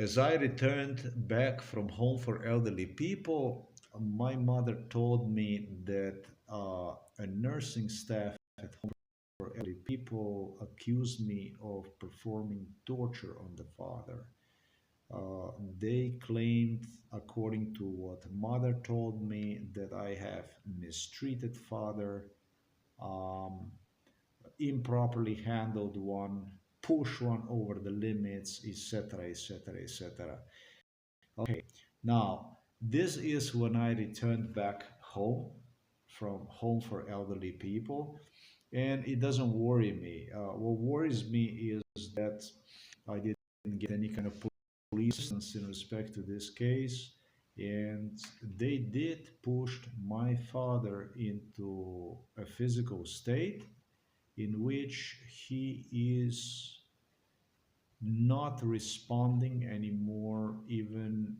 As I returned back from home for elderly people, my mother told me that a nursing staff at home for elderly people accused me of performing torture on the father. They claimed, according to what mother told me, that I have mistreated father, um, improperly handled one, pushed one over the limits, etc., etc., etc. Okay, now this is when I returned back home from home for elderly people, and it doesn't worry me. What worries me is that I didn't get any kind of police assistance in respect to this case, and they did push my father into a physical state in which he is not responding anymore. Even,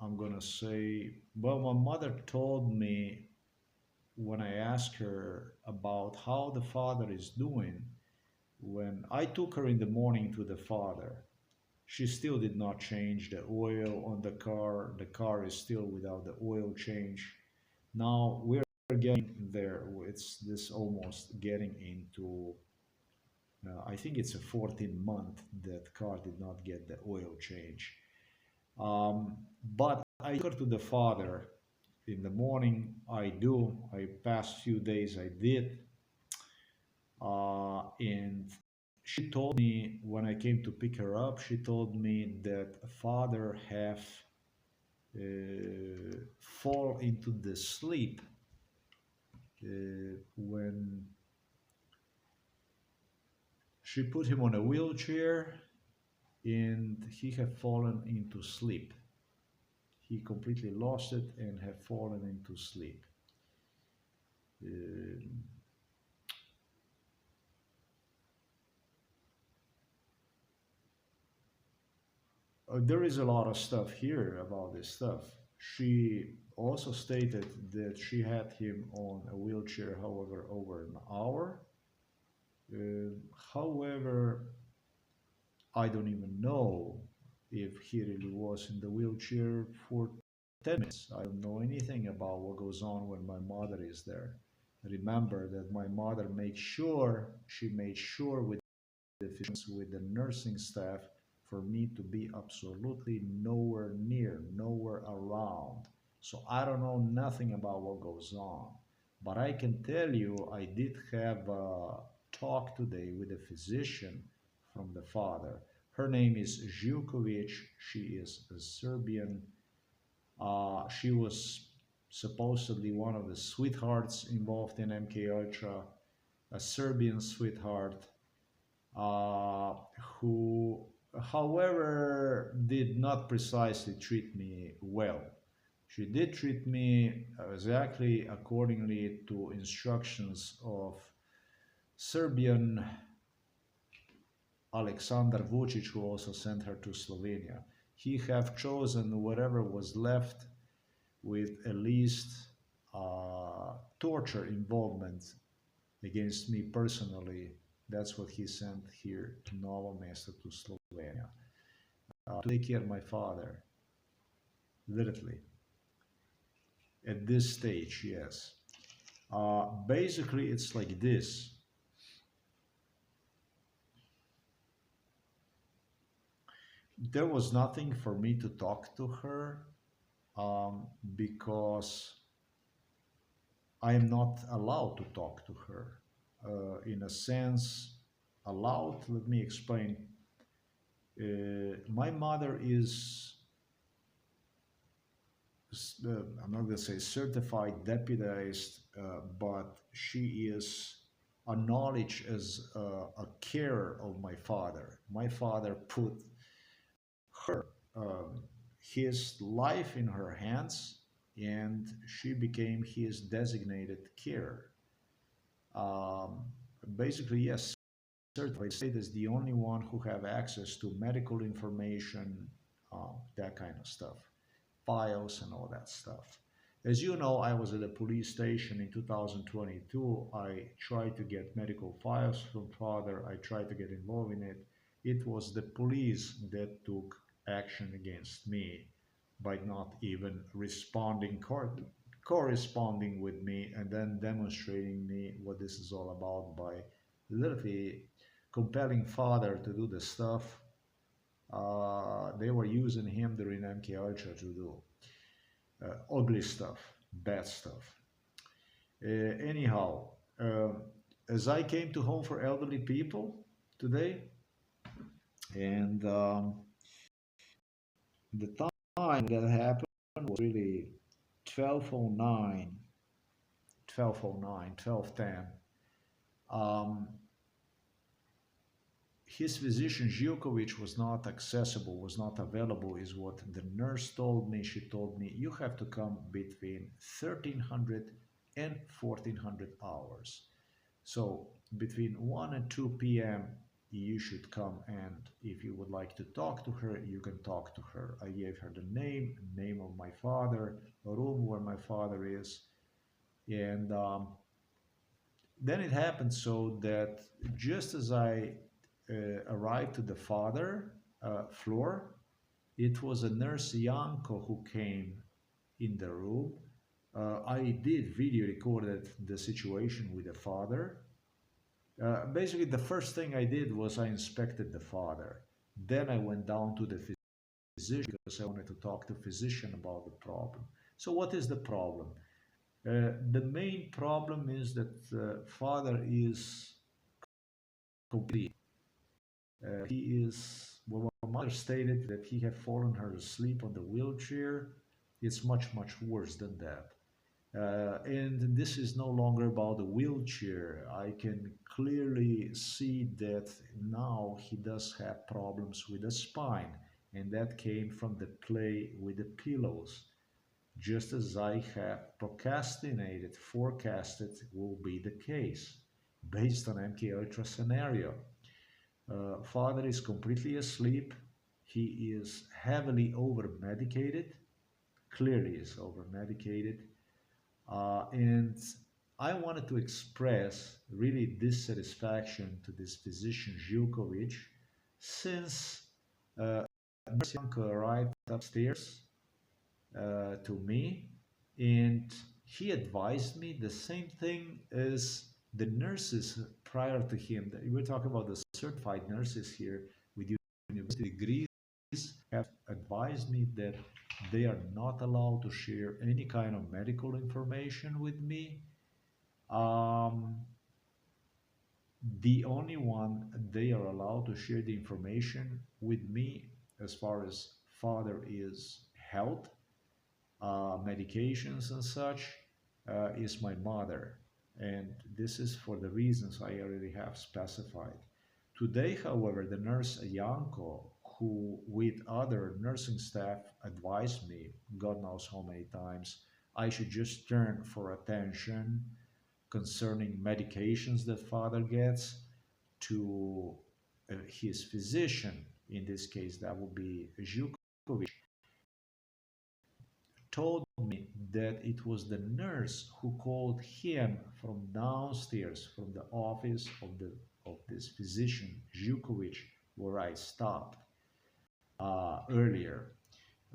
I'm gonna say, well, my mother told me when I asked her about how the father is doing, when I took her in the morning to the father, she still did not change the oil on the car. The car is still without the oil change. Now we're getting there. It's this almost getting into, I think it's a 14-month that car did not get the oil change. But I took her to the father in the morning. I past few days I did. And she told me when I came to pick her up, she told me that father have fall into the sleep when she put him on a wheelchair, and he had fallen into sleep. He completely lost it and had fallen into sleep. Um, there is a lot of stuff here about this stuff. She also stated that she had him on a wheelchair, however, over an hour. Uh, However, I don't even know if he really was in the wheelchair for 10 minutes. I don't know anything about what goes on when my mother is there. Remember that my mother made sure with the physicians, with the nursing staff, for me to be absolutely nowhere near, nowhere around. So I don't know nothing about what goes on. But I can tell you, I did have a talk today with a physician from the father. Her name is Živković. She is a Serbian. She was supposedly one of the sweethearts involved in MK Ultra, a Serbian sweetheart, uh, who, however, did not precisely treat me well. She did treat me exactly accordingly to instructions of Serbian Aleksandar Vucic, who also sent her to Slovenia. He have chosen whatever was left with at least torture involvement against me personally. That's what he sent here to Novo Mesto, to Slovenia, to take care of my father, literally, at this stage, yes. Basically, it's like this. There was nothing for me to talk to her, because I am not allowed to talk to her. In a sense, allowed, let me explain. My mother is, I'm not going to say certified deputized, but she is acknowledged as a carer of my father. My father put her, his life in her hands, and she became his designated carer. Um, Basically, yes, certified state is the only one who have access to medical information, that kind of stuff, files and all that stuff. As you know, I was at a police station in 2022. I tried to get medical files from father. I tried to get involved in it. It was the police that took action against me by not even corresponding with me, and then demonstrating me what this is all about by literally compelling father to do the stuff they were using him during MK Ultra to do. Ugly stuff, bad stuff. Anyhow, as I came to Home for Elderly People today, and the time that happened was really 12:09, 12:09, 12:10. Um, his physician Zhilkovich was not accessible, was not available, is what the nurse told me. She told me, you have to come between 1300 and 1400 hours. So between 1 and 2 p.m., you should come, and if you would like to talk to her, you can talk to her. I gave her the name of my father, a room where my father is, and then it happened so that just as I arrived to the father floor, it was a nurse Yanko who came in the room. I did video recorded the situation with the father. Basically, the first thing I did was I inspected the father. Then I went down to the physician because I wanted to talk to physician about the problem. So what is the problem? The main problem is that father is complete. He is, well, my mother stated that he had fallen her asleep on the wheelchair. It's much, much worse than that. And this is no longer about the wheelchair. I can clearly see that now he does have problems with the spine, and that came from the play with the pillows. Just as I have procrastinated, forecasted will be the case based on MK Ultra scenario. Father is completely asleep. He is heavily over medicated, clearly is over medicated. And I wanted to express really dissatisfaction to this physician Zhilkovich since Nurse Yanko arrived upstairs to me, and he advised me the same thing as the nurses prior to him. We're talking about the certified nurses here with university degrees have advised me that they are not allowed to share any kind of medical information with me. Um, the only one they are allowed to share the information with me as far as father is health, medications and such, is my mother. And this is for the reasons I already have specified. Today, however, the nurse Yanko, who with other nursing staff advised me, God knows how many times, I should just turn for attention concerning medications that father gets to his physician. In this case, that would be Zhukovic, told me that it was the nurse who called him from downstairs from the office of this physician Zhukovic, where I stopped earlier.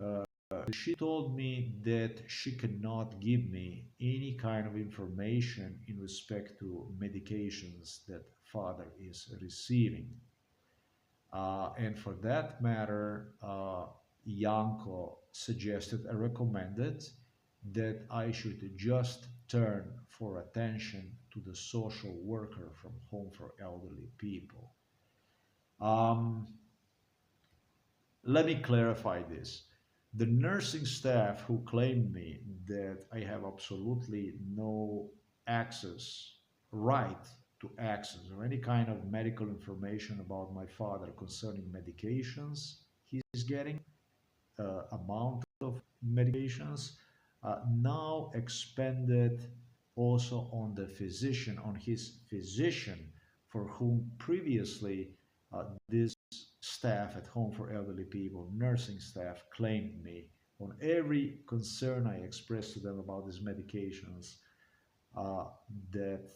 Uh, she told me that she cannot give me any kind of information in respect to medications that father is receiving. And for that matter, Yanko suggested and recommended that I should just turn for attention to the social worker from Home for Elderly People. Um, Let me clarify this. The nursing staff who claimed me that I have absolutely no access, right to access, or any kind of medical information about my father concerning medications he's getting, amount of medications, now expanded also on the physician, on his physician, for whom previously this staff at Home for Elderly People, nursing staff, claimed me on every concern I expressed to them about these medications, uh, that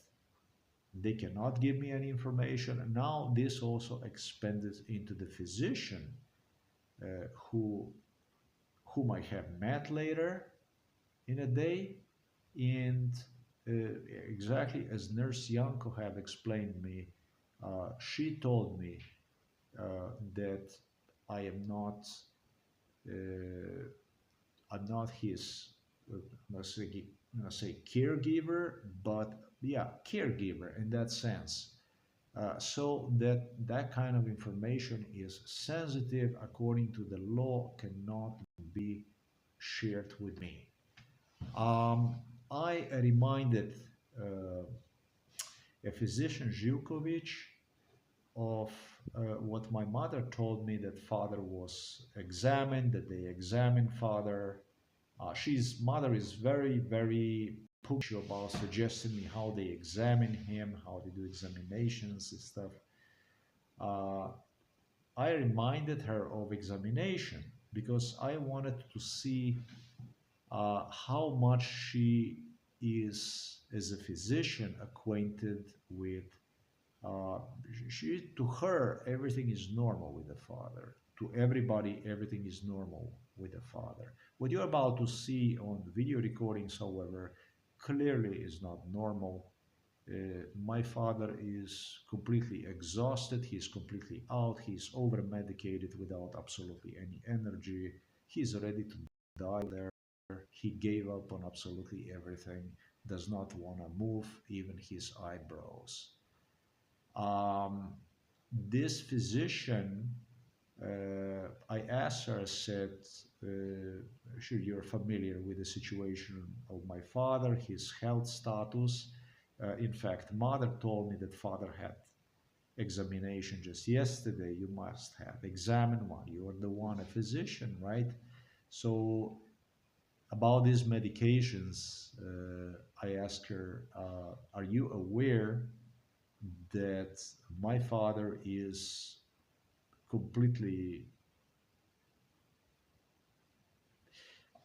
they cannot give me any information. And now this also expanded into the physician, who whom I have met later in a day, and exactly as Nurse Yanko have explained me, she told me that I am not uh, I'm not his let's say, caregiver, but yeah, caregiver in that sense. So that kind of information is sensitive according to the law, cannot be shared with me. Um, I reminded uh, a physician Zhilkovic of what my mother told me, that father was examined, that they examined father. She's mother is very, very punctual about suggesting me how they examine him, how they do examinations and stuff. Uh, I reminded her of examination because I wanted to see how much she is, as a physician, acquainted with. Uh, to her, everything is normal with the father. To everybody, everything is normal with the father. What you're about to see on video recordings, however, clearly is not normal. My father is completely exhausted. He's completely out. He's over medicated without absolutely any energy. He's ready to die there. He gave up on absolutely everything, does not want to move even his eyebrows. Um, this physician, I asked her, I said, sure, you're familiar with the situation of my father, his health status. In fact, mother told me that father had examination just yesterday. You must have examined one. You are the one, a physician, right? So about these medications, I asked her, are you aware that my father is completely,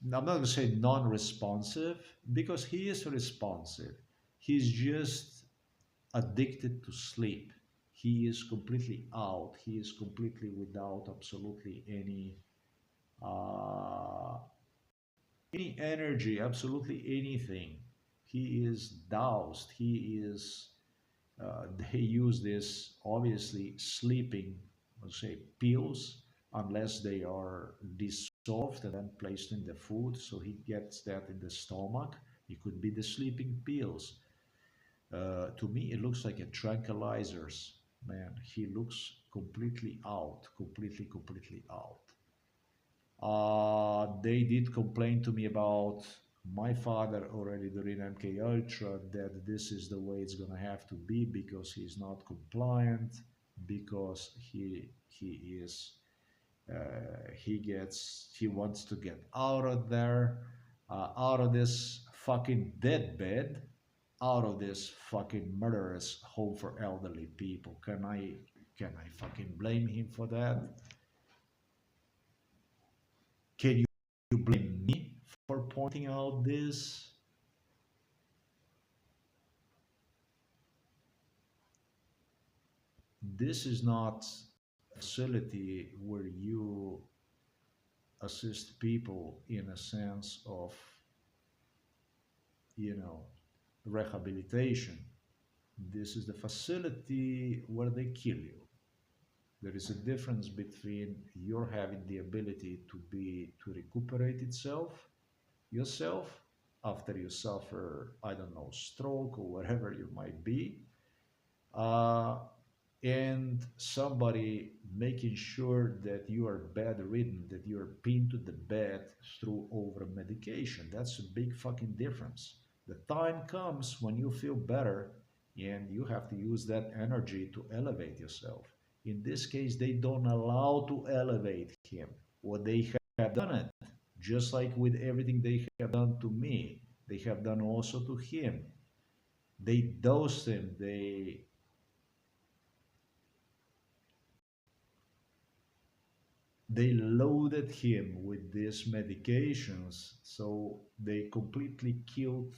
I'm not going to say non-responsive, because he is responsive. He's just addicted to sleep. He is completely out. He is completely without absolutely uh, any energy, absolutely anything. He is doused. He is. They use this obviously sleeping, let's say, pills, unless they are dissolved and then placed in the food. So he gets that in the stomach. It could be the sleeping pills. To me, it looks like a tranquilizers. Man, he looks completely out, completely out. They did complain to me about my father already during MK Ultra, that this is the way it's gonna have to be because he's not compliant, because he is he wants to get out of there, out of this fucking deathbed, out of this fucking murderous home for elderly people. Can I fucking blame him for that? Can you blame me for pointing out this? This is not a facility where you assist people in a sense of, you know, rehabilitation. This is the facility where they kill you. There is a difference between your having the ability to recuperate yourself after you suffer, I don't know, stroke or whatever you might be, uh, and somebody making sure that you are bedridden, that you are pinned to the bed through over medication. That's a big fucking difference. The time comes when you feel better and you have to use that energy to elevate yourself. In this case, they don't allow to elevate him. What they have done it, just like with everything they have done to me, they have done also to him. They dosed him. They loaded him with these medications, so they completely killed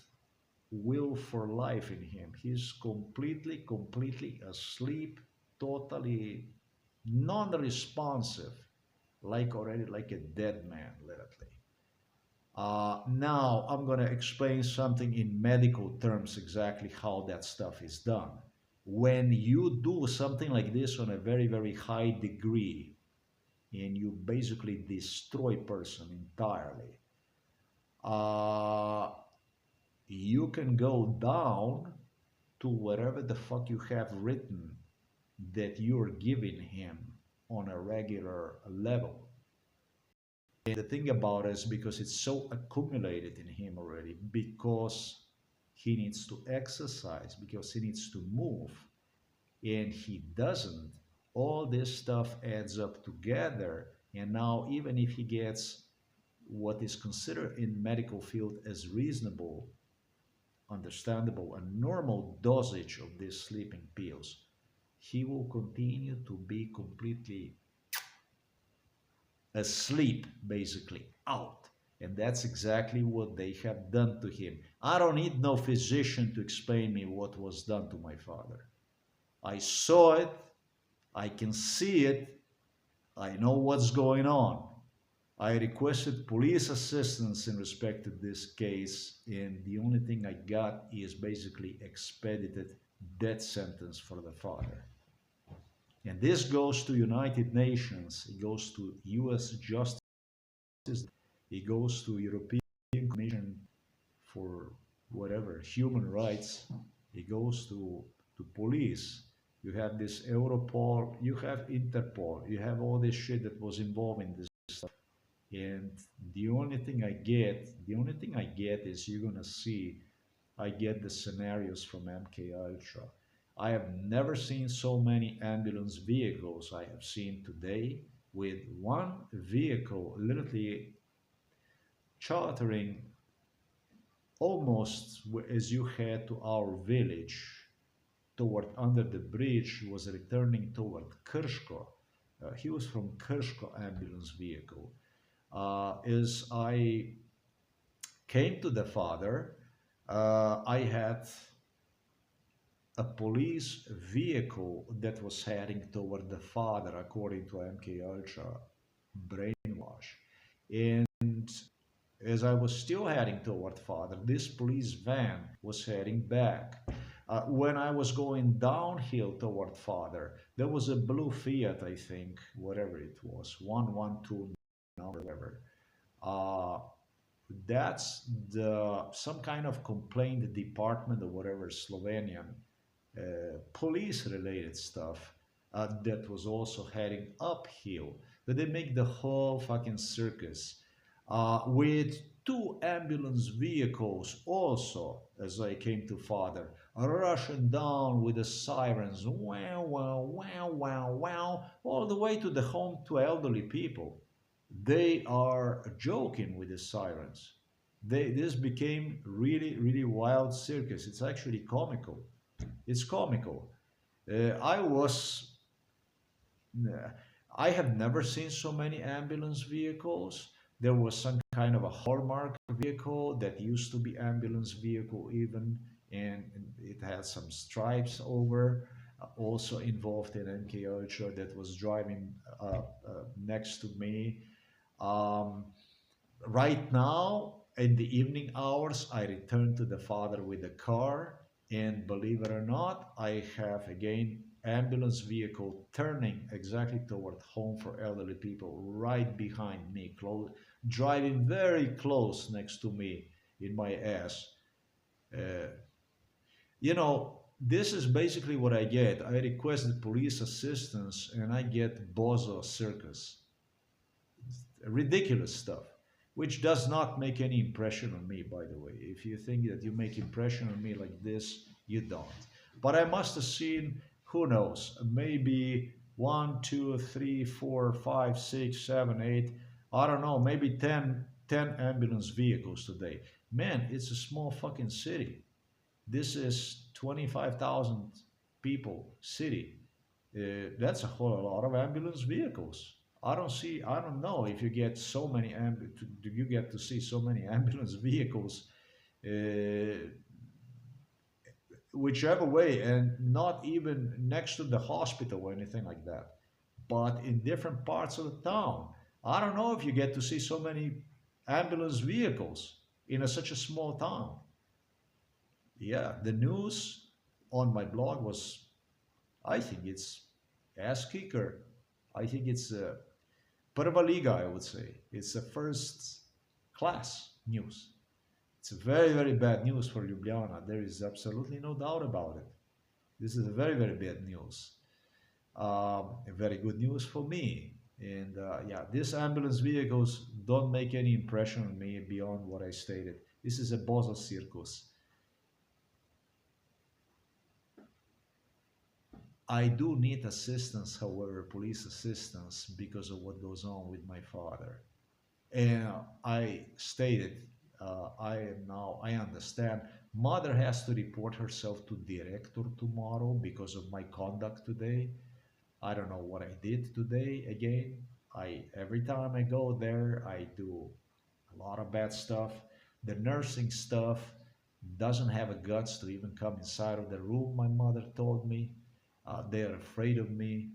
will for life in him. He's completely asleep, totally non-responsive. like already like a dead man, literally. Now I'm going to explain something in medical terms exactly how that stuff is done. When you do something like this on a very, very high degree, and you basically destroy person entirely, uh, you can go down to whatever the fuck you have written that you're giving him on a regular level. And the thing about it is because it's so accumulated in him already, because he needs to exercise, because he needs to move, and he doesn't, all this stuff adds up together. And now, even if he gets what is considered in medical field as reasonable, understandable, and normal dosage of these sleeping pills, he will continue to be completely asleep, basically out. And that's exactly what they have done to him. I don't need no physician to explain me what was done to my father. I saw it, I can see it, I know what's going on. I requested police assistance in respect to this case, and the only thing I got is basically expedited death sentence for the father. And this goes to United Nations, it goes to US Justice, it goes to European Commission for whatever, human rights, it goes to police. You have this Europol, you have Interpol, you have all this shit that was involved in this stuff. And the only thing I get is you're gonna see, I get the scenarios from MK Ultra. I have never seen so many ambulance vehicles I have seen today, with one vehicle literally chartering almost as you head to our village toward under the bridge, was returning toward Krško. He was from Krško ambulance vehicle. As I came to the father, I had a police vehicle that was heading toward the father, according to MK Ultra brainwash. And as I was still heading toward father, this police van was heading back. When I was going downhill toward father, there was a blue Fiat, I think, whatever it was, 112 number, whatever. Uh, that's the some kind of complaint department or whatever, Slovenian police related stuff that was also heading uphill. That they make the whole fucking circus with two ambulance vehicles also, as I came to father, rushing down with the sirens, wow, wow, wow, wow, wow, all the way to the home to elderly people. They are joking with the sirens. This became really, really wild circus. It's actually comical. It's comical. I was, I have never seen so many ambulance vehicles. There was some kind of a hallmark vehicle that used to be ambulance vehicle even, and it had some stripes over. Also involved in MK Ultra that was driving next to me. Um, right now, in the evening hours, I return to the father with the car, and believe it or not, I have again ambulance vehicle turning exactly toward home for elderly people right behind me, close, driving very close next to me in my ass. Uh, this is basically what I get. I requested police assistance and I get Bozo Circus. Ridiculous stuff, which does not make any impression on me, by the way. If you think that you make impression on me like this, you don't. But I must have seen, who knows, maybe one, two, three, four, five, six, seven, eight, I don't know, maybe 10 ambulance vehicles today. Man, it's a small fucking city. This is 25,000 people city. That's a whole lot of ambulance vehicles. I don't know if you get so many, do you get to see so many ambulance vehicles, uh, whichever way, and not even next to the hospital or anything like that, but in different parts of the town. I don't know if you get to see so many ambulance vehicles in such a small town. Yeah, the news on my blog was, I think it's ass kicker. I think it's Prva Liga, I would say. It's a first class news. It's a very, very bad news for Ljubljana. There is absolutely no doubt about it. This is a very, very bad news. Very good news for me. And yeah, these ambulance vehicles don't make any impression on me beyond what I stated. This is a Bozo circus. I do need assistance, however, police assistance, because of what goes on with my father. And I stated, I understand. Mother has to report herself to director tomorrow because of my conduct today. I don't know what I did today again. Every time I go there, I do a lot of bad stuff. The nursing stuff doesn't have a guts to even come inside of the room, my mother told me. They're afraid of me.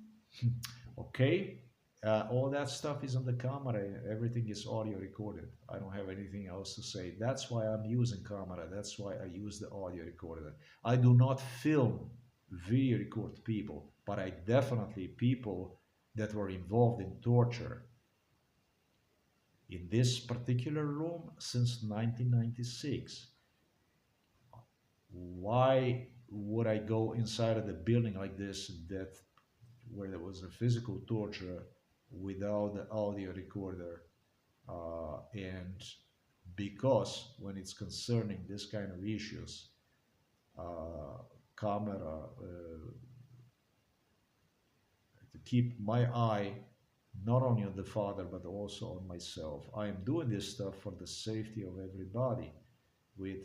Okay, all that stuff is on the camera. Everything is audio recorded. I don't have anything else to say. That's why I'm using camera. That's why I use the audio recorder. I do not film, video record people, but I definitely people that were involved in torture in this particular room since 1996. Why would I go inside of the building like this that where there was a physical torture without the audio recorder? And because when it's concerning this kind of issues, uh, camera to keep my eye not only on the father but also on myself. I am doing this stuff for the safety of everybody. With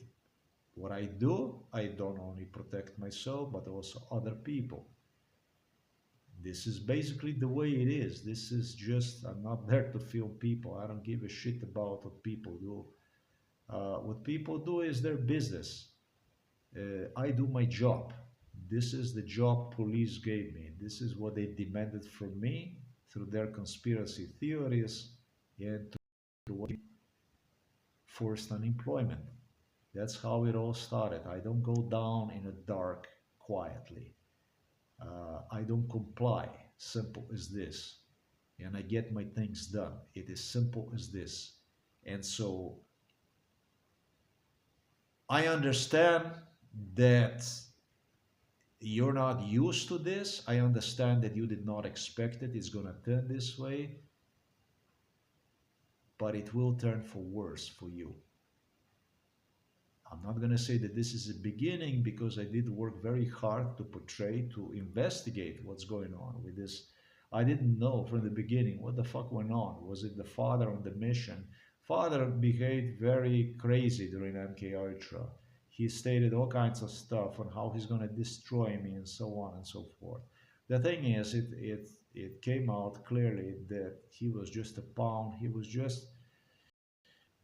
what I do, I don't only protect myself but also other people. This is basically the way it is. This is just, I'm not there to film people. I don't give a shit about what people do. What people do is their business. I do my job. This is the job police gave me. This is what they demanded from me through their conspiracy theories and through forced unemployment. That's how it all started. I don't go down in the dark quietly. I don't comply. Simple as this. And I get my things done. It is simple as this. And so I understand that you're not used to this. I understand that you did not expect it. It's going to turn this way, but it will turn for worse for you. I'm not going to say that this is a beginning because I did work very hard to portray, to investigate what's going on with this. I didn't know from the beginning what the fuck went on. Was it the father on the mission? Father behaved very crazy during MK Ultra. He stated all kinds of stuff on how he's going to destroy me and so on and so forth. The thing is, it came out clearly that he was just a pawn. He was just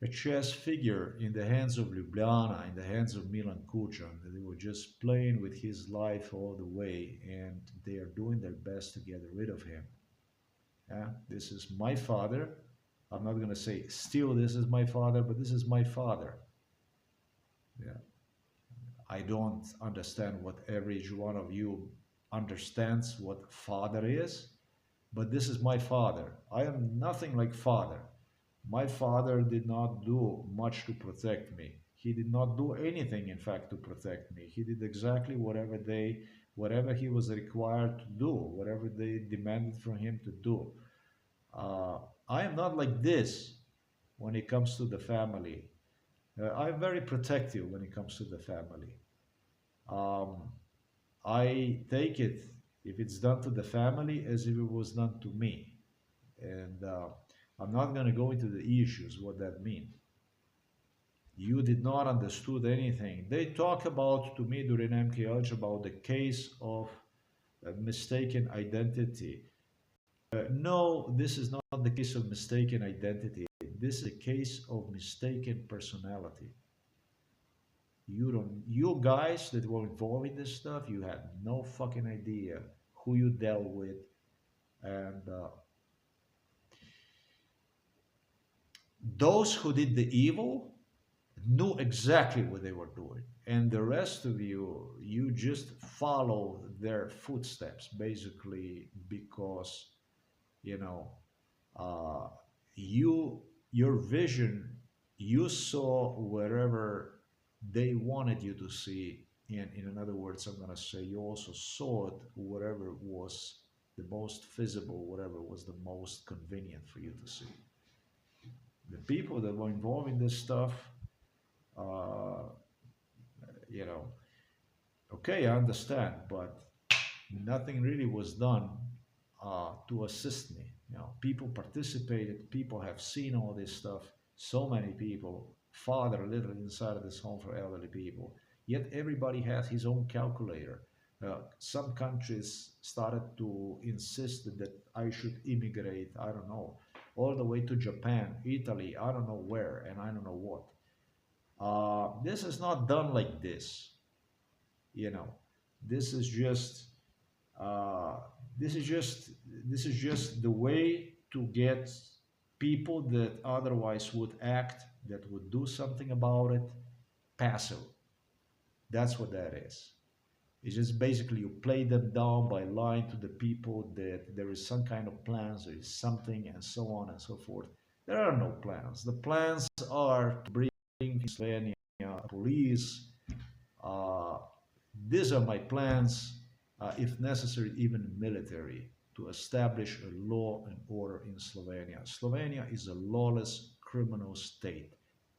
a chess figure in the hands of Ljubljana, in the hands of Milan Kučan. They were just playing with his life all the way, and they are doing their best to get rid of him. Yeah? This is my father. I'm not going to say still this is my father, but this is my father. Yeah. I don't understand what every one of you understands what father is, but this is my father. I am nothing like father. My father did not do much to protect me. He did not do anything, in fact, to protect me. He did exactly whatever he was required to do, whatever they demanded from him to do. Uh, I am not like this when it comes to the family. I'm very protective when it comes to the family. Um, I take it, if it's done to the family, as if it was done to me. And I'm not going to go into the issues, what that means. You did not understood anything. They talk about to me during MKH about the case of mistaken identity. No, this is not the case of mistaken identity. This is a case of mistaken personality. You guys that were involved in this stuff, you had no fucking idea who you dealt with, and Those who did the evil knew exactly what they were doing. And the rest of you, you just follow their footsteps, basically, because, you know, uh, you, your vision, you saw wherever they wanted you to see. And in other words, I'm going to say you also saw it wherever was the most feasible, whatever was the most convenient for you to see. The people that were involved in this stuff, uh, you know, okay, I understand, but nothing really was done to assist me. You know, people participated, people have seen all this stuff, so many people, father literally inside of this home for elderly people. Yet everybody has his own calculator. Some countries started to insist that I should immigrate, I don't know, all the way to Japan, Italy, I don't know where, and I don't know what. This is not done like this, you know. This is just uh, this is just this is just the way to get people that otherwise would act, that would do something about it, passive. That's what that is. It's just basically you play them down by lying to the people that there is some kind of plans, there is something, and so on and so forth. There are no plans. The plans are to bring Slovenia police. Uh, these are my plans, if necessary, even military, to establish a law and order in Slovenia. Slovenia is a lawless criminal state.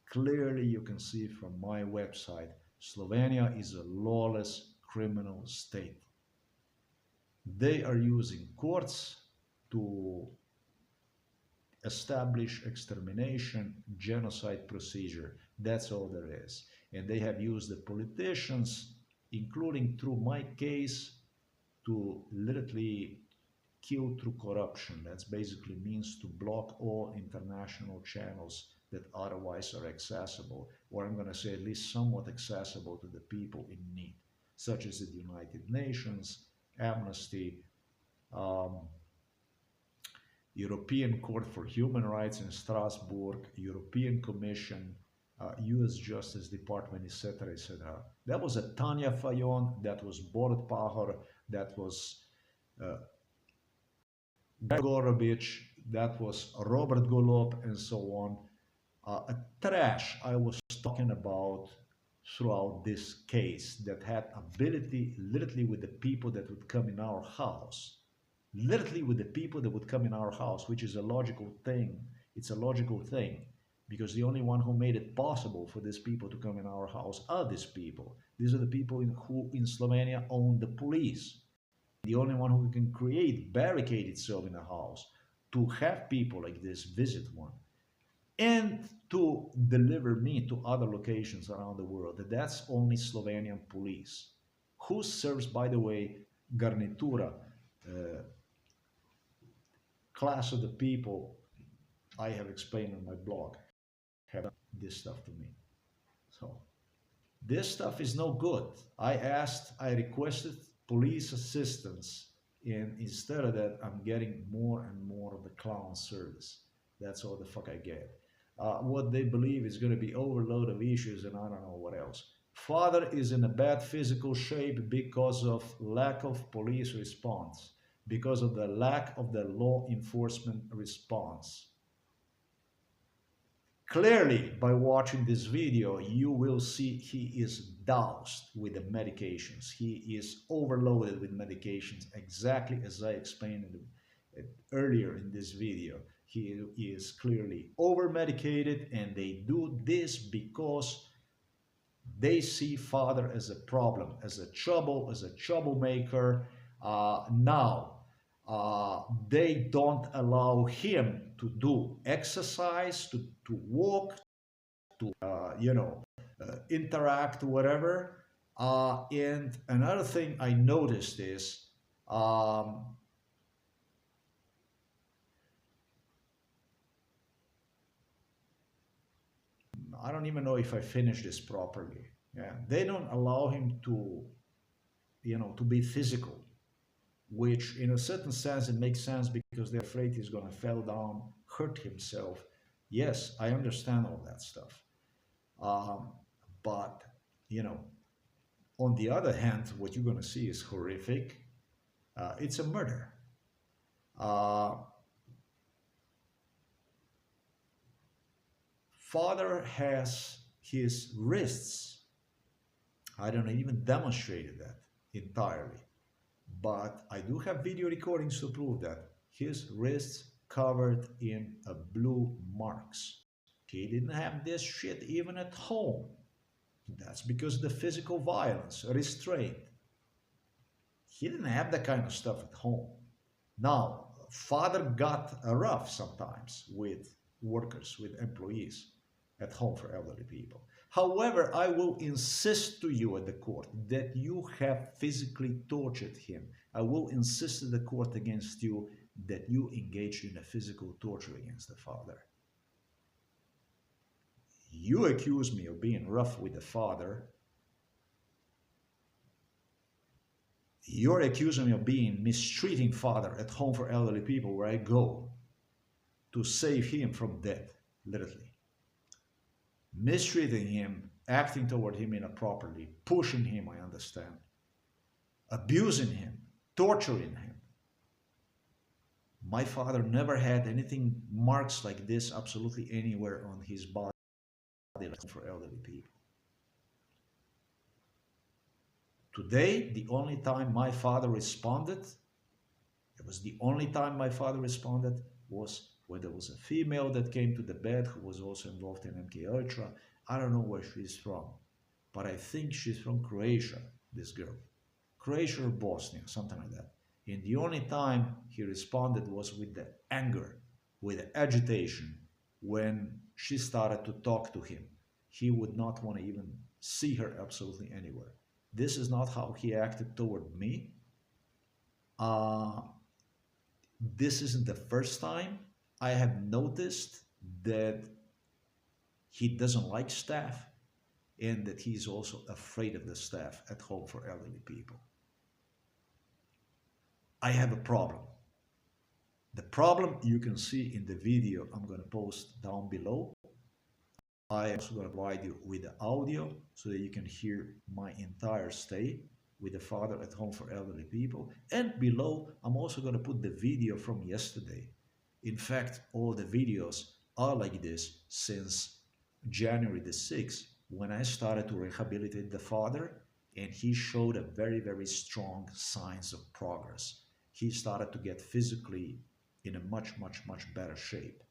Clearly, you can see from my website, Slovenia is a lawless criminal state. They are using courts to establish extermination, genocide procedure. That's all there is. And they have used the politicians, including through my case, to literally kill through corruption. That basically means to block all international channels that otherwise are accessible, or I'm going to say at least somewhat accessible to the people in need, such as the United Nations, Amnesty, um, European Court for Human Rights in Strasbourg, European Commission, US Justice Department, etc., etc. That was a Tanya Fayon, that was Borut Pahor, that was Gorovich, that was Robert Golob, and so on. A trash I was talking about throughout this case that had ability literally with the people that would come in our house. Literally with the people that would come in our house, which is a logical thing. It's a logical thing because the only one who made it possible for these people to come in our house are these people. These are the people who in Slovenia own the police. The only one who can create, barricade itself in a house to have people like this visit one and to deliver me to other locations around the world. That's only Slovenian police, who serves, by the way, Garnitura, class of the people I have explained on my blog, have done this stuff to me. So this stuff is no good. I requested police assistance, and instead of that, I'm getting more and more of the clown service. That's all the fuck I get. What they believe is going to be overload of issues, and I don't know what else. Father is in a bad physical shape because of lack of police response, because of the lack of the law enforcement response. Clearly, by watching this video, you will see he is doused with the medications. He is overloaded with medications, exactly as I explained earlier in this video. He is clearly over-medicated, and they do this because they see father as a problem, as a troublemaker. They don't allow him to do exercise, to walk, to interact, whatever. And another thing I noticed is I don't even know if I finished this properly. Yeah, they don't allow him to, to be physical, which in a certain sense it makes sense because they're afraid he's going to fall down, hurt himself. Yes, I understand all that stuff. Um, but, you know, on the other hand, what you're going to see is horrific. It's a murder. Uh, Father has his wrists, I don't even demonstrated that entirely, but I do have video recordings to prove that his wrists covered in blue marks. He didn't have this shit even at home. That's because the physical violence, restraint. He didn't have that kind of stuff at home. Now, father got rough sometimes with workers, with employees at home for elderly people. However, I will insist to you at the court that you have physically tortured him. I will insist to the court against you that you engaged in a physical torture against the father. You accuse me of being rough with the father. You're accusing me of being mistreating father at home for elderly people where I go to save him from death, literally. Mistreating him, acting toward him inappropriately, pushing him, I understand, abusing him, torturing him. My father never had anything, marks like this, absolutely anywhere on his body for elderly people. Today, the only time my father responded, it was the only time my father responded, was when there was a female that came to the bed who was also involved in MK Ultra. I don't know where she's from, but I think she's from Croatia, this girl. Croatia or Bosnia, something like that. And the only time he responded was with the anger, with the agitation, when she started to talk to him. He would not want to even see her absolutely anywhere. This is not how he acted toward me. Uh, this isn't the first time I have noticed that he doesn't like staff and that he's also afraid of the staff at home for elderly people. I have a problem. The problem you can see in the video I'm going to post down below. I am also going to provide you with the audio so that you can hear my entire stay with the father at home for elderly people. And below, I'm also going to put the video from yesterday. In fact, all the videos are like this since January the 6th, when I started to rehabilitate the father, and he showed a very, very strong signs of progress. He started to get physically in a much, much, much better shape.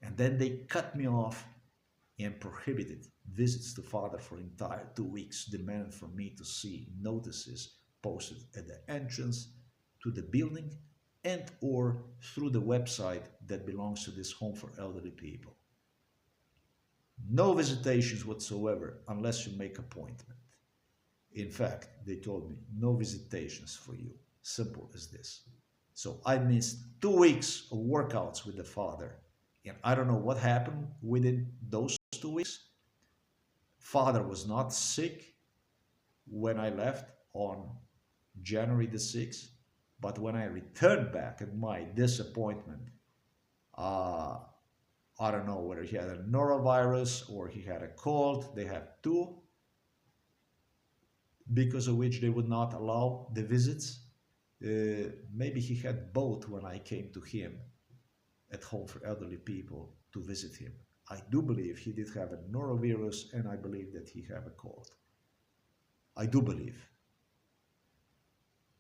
And then they cut me off and prohibited visits to father for entire 2 weeks, demanding for me to see notices posted at the entrance to the building and or through the website that belongs to this home for elderly people. No visitations whatsoever unless you make appointment. In fact, they told me no visitations for you. Simple as this. So I missed 2 weeks of workouts with the father. And I don't know what happened within those 2 weeks. Father was not sick when I left on January the 6th. But when I returned back at my disappointment, I don't know whether he had a norovirus or he had a cold. They had two, because of which they would not allow the visits. Maybe he had both when I came to him at home for elderly people to visit him. I do believe he did have a norovirus, and I believe that he had a cold. I do believe.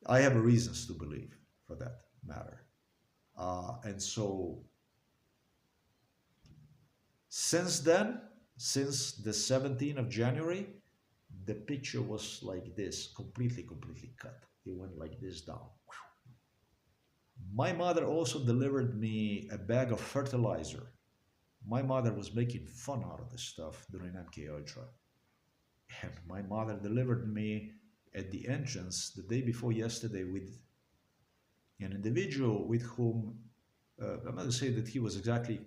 I have reasons to believe for that matter. And so since then, since the 17th of January, the picture was like this, completely cut. It went like this down. My mother also delivered me a bag of fertilizer. My mother was making fun out of this stuff during MK Ultra. And my mother delivered me at the entrance the day before yesterday with an individual with whom, I'm not going to say that he was exactly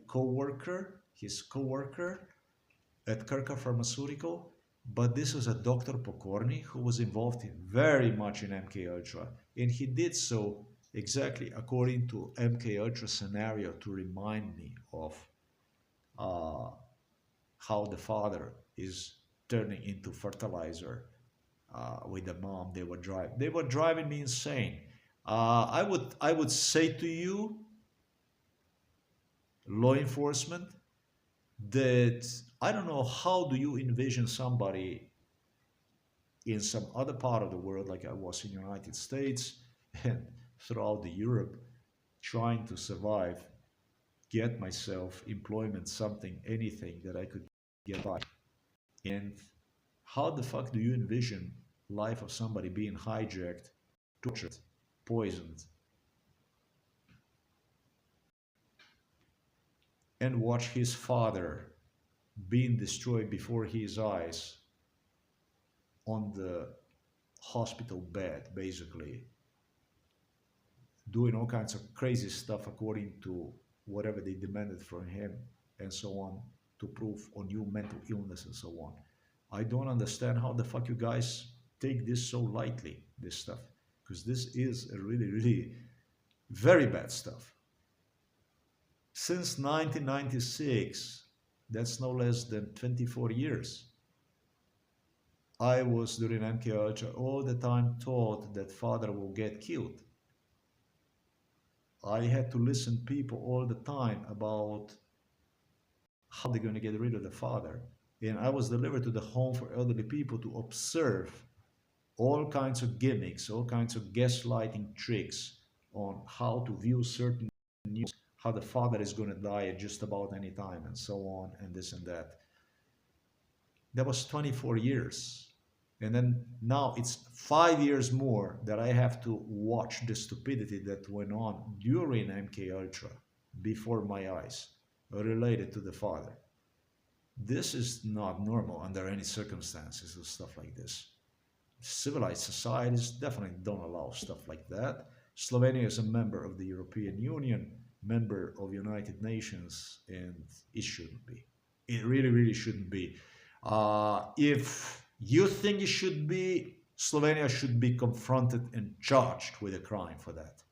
his co-worker at Kirka Pharmaceutical, but this was a Dr. Pokorny who was involved very much in MK Ultra, and he did so exactly according to MK Ultra scenario to remind me of uh, how the father is turning into fertilizer with the mom. They were driving me insane. I would say to you, law enforcement, that I don't know, how do you envision somebody in some other part of the world, like I was in the United States and throughout the Europe, trying to survive, get myself employment, something, anything that I could get by. And how the fuck do you envision life of somebody being hijacked, tortured, poisoned, and watch his father being destroyed before his eyes on the hospital bed, basically, doing all kinds of crazy stuff according to whatever they demanded from him and so on, to prove on you mental illness and so on. I don't understand how the fuck you guys take this so lightly, this stuff, because this is a really, really very bad stuff. Since 1996, that's no less than 24 years, I was during MK Ultra all the time taught that father will get killed. I had to listen people all the time about how they're going to get rid of the father. And I was delivered to the home for elderly people to observe all kinds of gimmicks, all kinds of gaslighting tricks on how to view certain news, how the father is going to die at just about any time, and so on, and this and that. That was 24 years. And then now it's 5 years more that I have to watch the stupidity that went on during MK Ultra before my eyes related to the father. This is not normal under any circumstances or stuff like this. Civilized societies definitely don't allow stuff like that. Slovenia is a member of the European Union, member of United Nations, and it shouldn't be. It really, really shouldn't be. If you think it should be, Slovenia should be confronted and charged with a crime for that.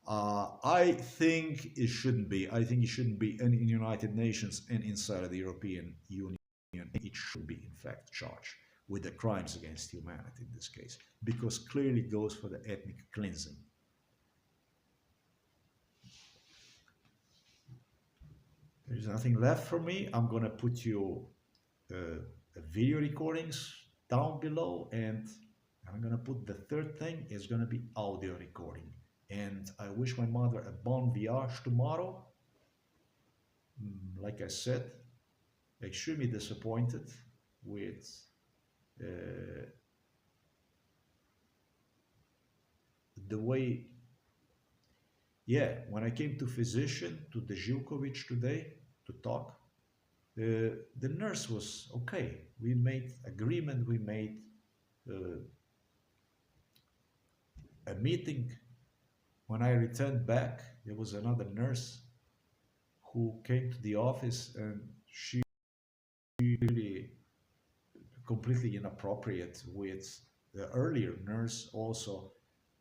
I think it shouldn't be. I think it shouldn't be in the United Nations and inside of the European Union. It should be, in fact, charged with the crimes against humanity in this case, because clearly it goes for the ethnic cleansing. There's nothing left for me. I'm going to put you video recordings down below, and I'm going to put the third thing is going to be audio recording. And I wish my mother a bon voyage tomorrow. Like I said, extremely disappointed with the way, yeah, when I came to physician, to the Zilkovic today to talk, the nurse was okay. We made agreement, we made a meeting. When I returned back, there was another nurse who came to the office, and she really completely inappropriate with the earlier nurse also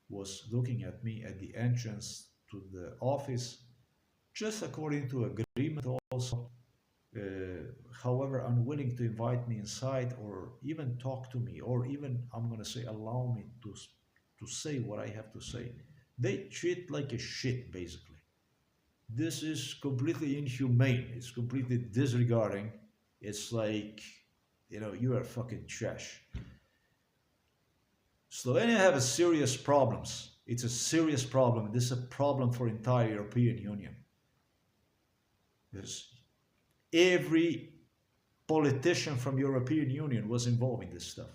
was looking at me at the entrance to the office, just according to agreement also, however unwilling to invite me inside or even talk to me, or even, I'm going to say, allow me to say what I have to say. They treat like a shit, basically. This is completely inhumane. It's completely disregarding. It's like, you are fucking trash. Slovenia have a serious problems. It's a serious problem. This is a problem for entire European Union. There's every politician from European Union was involved in this stuff.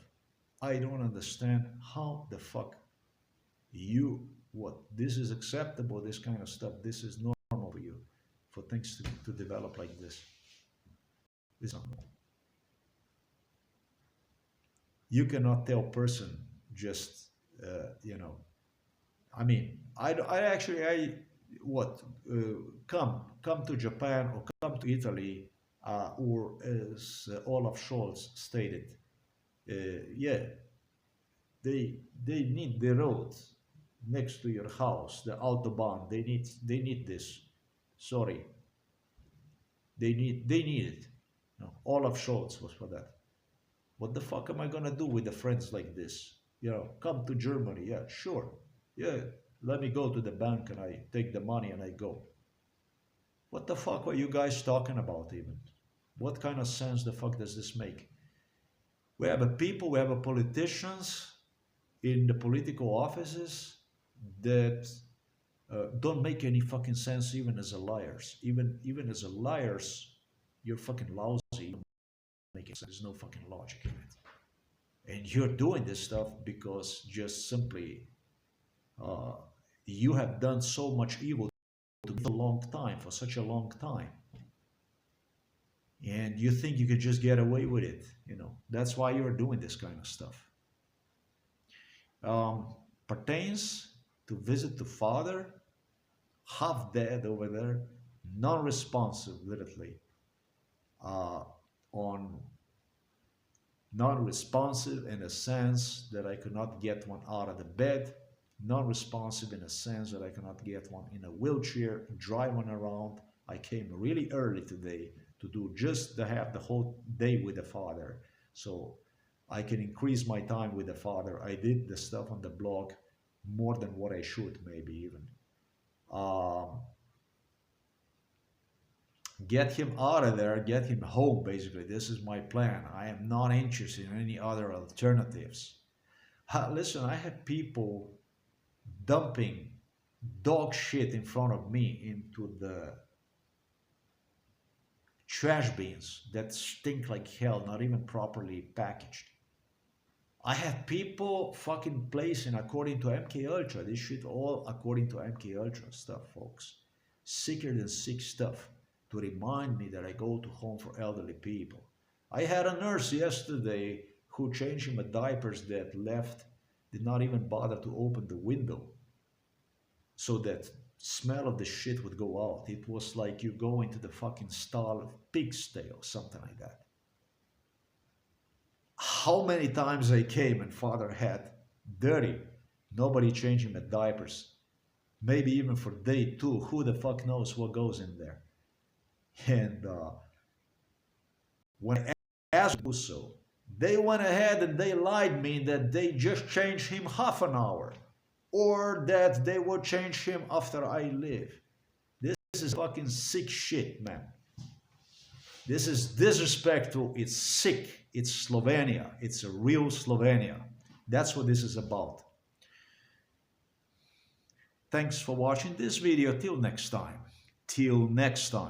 I don't understand how the fuck this is acceptable, this kind of stuff. This is normal for you, for things to develop like this. This is normal. You cannot tell a person just, I mean, come to Japan or come to Italy, or as Olaf Scholz stated, yeah, they need the road next to your house, the autobahn. They need this. Sorry, They need it. You know, Olaf Scholz was for that. What the fuck am I gonna do with the friends like this? Come to Germany. Yeah, sure. Yeah, let me go to the bank and I take the money and I go. What the fuck are you guys talking about even? What kind of sense the fuck does this make? We have a people, we have a politicians in the political offices that don't make any fucking sense even as a liars. Even as a liars, you're fucking lousy. You don't make sense. There's no fucking logic in it. And you're doing this stuff because just simply uh, you have done so much evil to a long time, for such a long time. And you think you could just get away with it. That's why you're doing this kind of stuff. Um, Pertains to visit the father, half dead over there, non-responsive, literally, uh, on non-responsive in a sense that I could not get one out of the bed, non-responsive in a sense that I cannot get one in a wheelchair, driving around. I came really early today to have the whole day with the father, so I can increase my time with the father. I did the stuff on the blog more than what I should, maybe even. Um, get him out of there, get him home, basically. This is my plan. I am not interested in any other alternatives. Listen, I had people dumping dog shit in front of me into the trash bins that stink like hell, not even properly packaged. I had people fucking placing according to MK Ultra. This shit all according to MK Ultra stuff, folks. Sicker than sick stuff to remind me that I go to home for elderly people. I had a nurse yesterday who changed him a diapers that left, did not even bother to open the window so that smell of the shit would go out. It was like you go into the fucking stall of pigsty or something like that. How many times I came and father had dirty, nobody changing my diapers, maybe even for day two. Who the fuck knows what goes in there? And when I asked to do so, they went ahead and they lied me that they just changed him half an hour, or that they will change him after I leave. This is fucking sick shit, man. This is disrespectful. It's sick. It's Slovenia. It's a real Slovenia. That's what this is about. Thanks for watching this video. Till next time. Till next time.